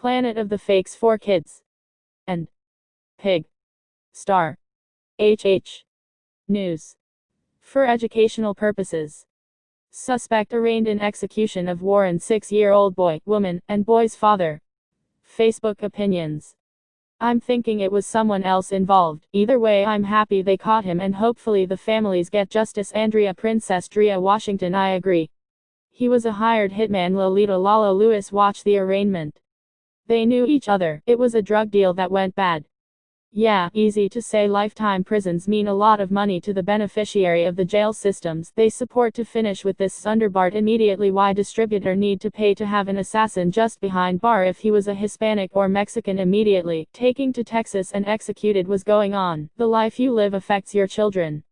Planet of the Fakes for Kids. And Pig. Star. HH. News. For educational purposes. Suspect arraigned in execution of Warren 6-year-old boy, woman, and boy's father. Facebook opinions. I'm thinking it was someone else involved. Either way, I'm happy they caught him and hopefully the families get justice. Andrea Princess Drea Washington. I agree. He was a hired hitman. Lolita Lalo Lewis. Watch the arraignment. They knew each other. It was a drug deal that went bad. Yeah, easy to say. Lifetime prisons mean a lot of money to the beneficiary of the jail systems they support. To finish with this Thunderbart immediately, why distributor need to pay to have an assassin just behind bar if he was a Hispanic or Mexican? Immediately taking to Texas and executed was going on. The life you live affects your children.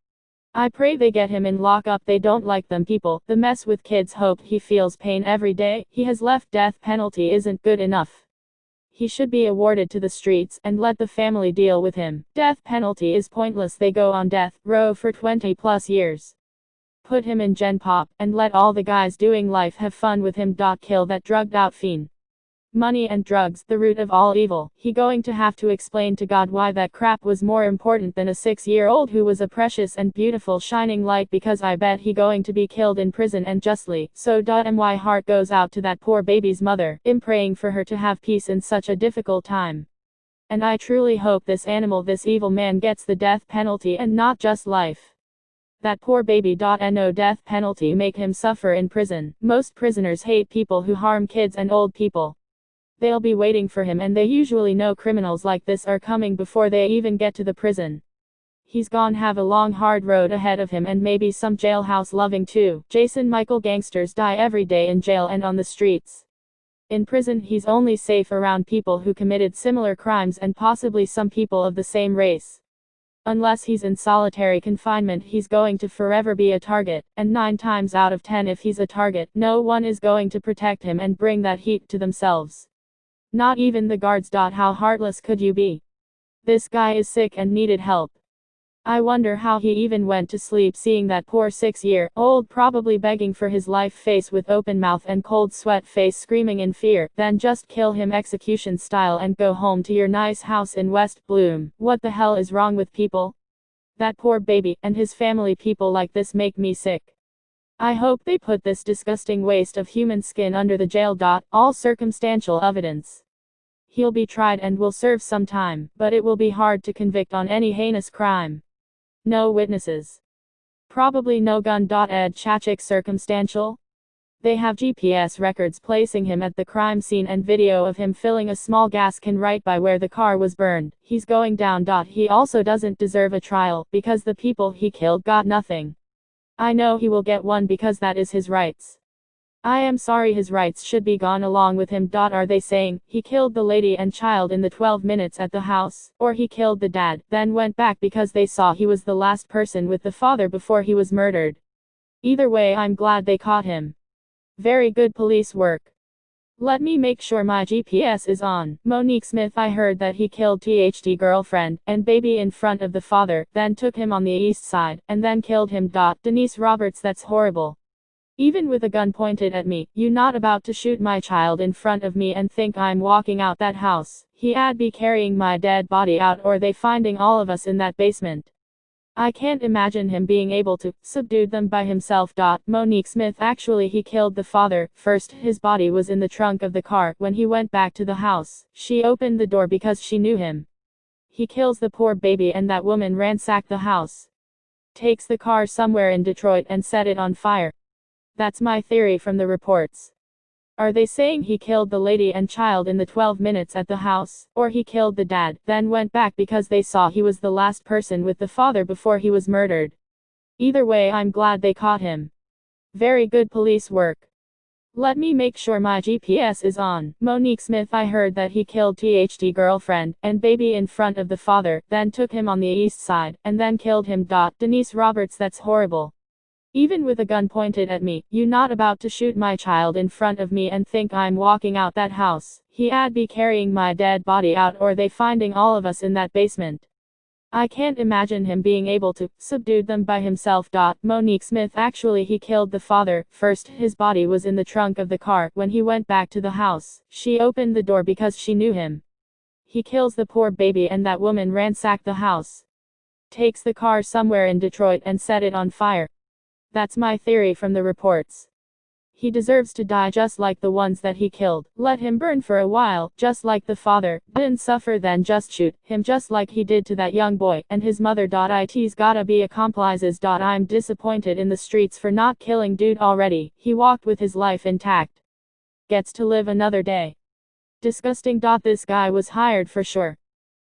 I pray they get him in lockup. They don't like them people. The mess with kids. Hope he feels pain every day. He has left. Death penalty isn't good enough. He should be awarded to the streets, and let the family deal with him. Death penalty is pointless. They go on death row for 20 plus years. Put him in Gen Pop, and let all the guys doing life have fun with him. Kill that drugged out fiend. Money and drugs, the root of all evil. He going to have to explain to God why that crap was more important than a 6-year-old who was a precious and beautiful shining light, because I bet he going to be killed in prison, and justly so. My heart goes out to that poor baby's mother. I'm praying for her to have peace in such a difficult time. And I truly hope this animal, this evil man, gets the death penalty and not just life. That poor baby. No death penalty, make him suffer in prison. Most prisoners hate people who harm kids and old people. They'll be waiting for him, and they usually know criminals like this are coming before they even get to the prison. He's gonna have a long hard road ahead of him, and maybe some jailhouse loving too. Jason Michael. Gangsters die every day in jail and on the streets. In prison he's only safe around people who committed similar crimes and possibly some people of the same race. Unless he's in solitary confinement, he's going to forever be a target, and 9 times out of 10 if he's a target, no one is going to protect him and bring that heat to themselves. Not even the guards. How heartless could you be? This guy is sick and needed help. I wonder how he even went to sleep seeing that poor 6-year-old probably begging for his life, face with open mouth and cold sweat, face screaming in fear. Then just kill him execution style and go home to your nice house in West Bloom. What the hell is wrong with people? That poor baby and his family. People like this make me sick. I hope they put this disgusting waste of human skin under the jail. All circumstantial evidence. He'll be tried and will serve some time, but it will be hard to convict on any heinous crime. No witnesses. Probably no gun. Ed Chachik. Circumstantial. They have GPS records placing him at the crime scene and video of him filling a small gas can right by where the car was burned. He's going down. He also doesn't deserve a trial, because the people he killed got nothing. I know he will get one because that is his rights. I am sorry, his rights should be gone along with him. Are they saying he killed the lady and child in the 12 minutes at the house, or he killed the dad, then went back because they saw he was the last person with the father before he was murdered? Either way, I'm glad they caught him. Very good police work. Let me make sure my GPS is on. Monique Smith. I heard that he killed THD girlfriend and baby in front of the father, then took him on the east side, and then killed him. Denise Roberts. That's horrible. Even with a gun pointed at me, you not about to shoot my child in front of me and think I'm walking out that house. He'd be carrying my dead body out, or they finding all of us in that basement. I can't imagine him being able to subdue them by himself. Monique Smith. Actually, he killed the father first. His body was in the trunk of the car. When he went back to the house, she opened the door because she knew him. He kills the poor baby, and that woman ransacked the house. Takes the car somewhere in Detroit and set it on fire. That's my theory from the reports. Are they saying he killed the lady and child in the 12 minutes at the house, or he killed the dad, then went back because they saw he was the last person with the father before he was murdered? Either way, I'm glad they caught him. Very good police work. Let me make sure my GPS is on. Monique Smith. I heard that he killed THD girlfriend and baby in front of the father, then took him on the east side, and then killed him. Denise Roberts. That's horrible. Even with a gun pointed at me, you not about to shoot my child in front of me and think I'm walking out that house. He'd be carrying my dead body out, or they finding all of us in that basement. I can't imagine him being able to subdue them by himself. Monique Smith. Actually, he killed the father first. His body was in the trunk of the car. When he went back to the house, she opened the door because she knew him. He kills the poor baby, and that woman ransacked the house, takes the car somewhere in Detroit and set it on fire. That's my theory from the reports. He deserves to die just like the ones that he killed. Let him burn for a while, just like the father didn't suffer, then just shoot him just like he did to that young boy and his mother. It's gotta be accomplices. I'm disappointed in the streets for not killing dude already. He walked with his life intact. Gets to live another day. Disgusting. This guy was hired for sure.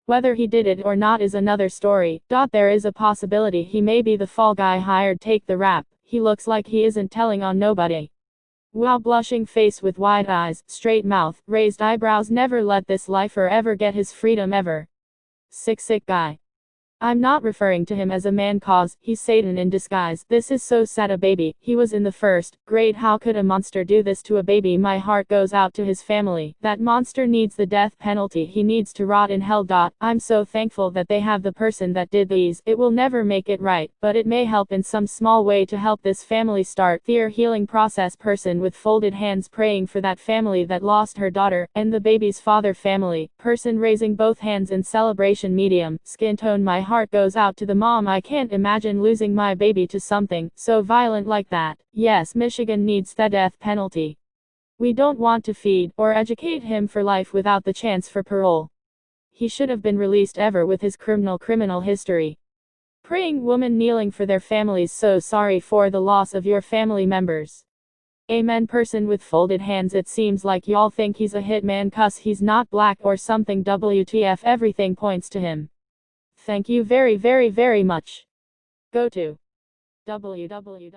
Whether he did it or not is another story. There is a possibility he may be the fall guy hired. Take the rap. He looks like he isn't telling on nobody. Wow, blushing face with wide eyes, straight mouth, raised eyebrows. Never let this lifer ever get his freedom ever. Sick guy. I'm not referring to him as a man cause he's Satan in disguise. This is so sad. A baby. He was in the first grade. How could a monster do this to a baby? My heart goes out to his family. That monster needs the death penalty. He needs to rot in hell. I'm so thankful that they have the person that did these. It will never make it right, but it may help in some small way to help this family start their healing process. Person with folded hands praying for that family that lost her daughter and the baby's father. Family person raising both hands in celebration. Medium skin tone. My heart goes out to the mom. I can't imagine losing my baby to something so violent like that. Yes, Michigan needs the death penalty. We don't want to feed or educate him for life without the chance for parole. He should have been released ever with his criminal history. Praying woman kneeling for their families. So sorry for the loss of your family members. Amen. Person with folded hands. It seems like y'all think he's a hitman cause he's not black or something. WTF, everything points to him. Thank you very much. Go to www.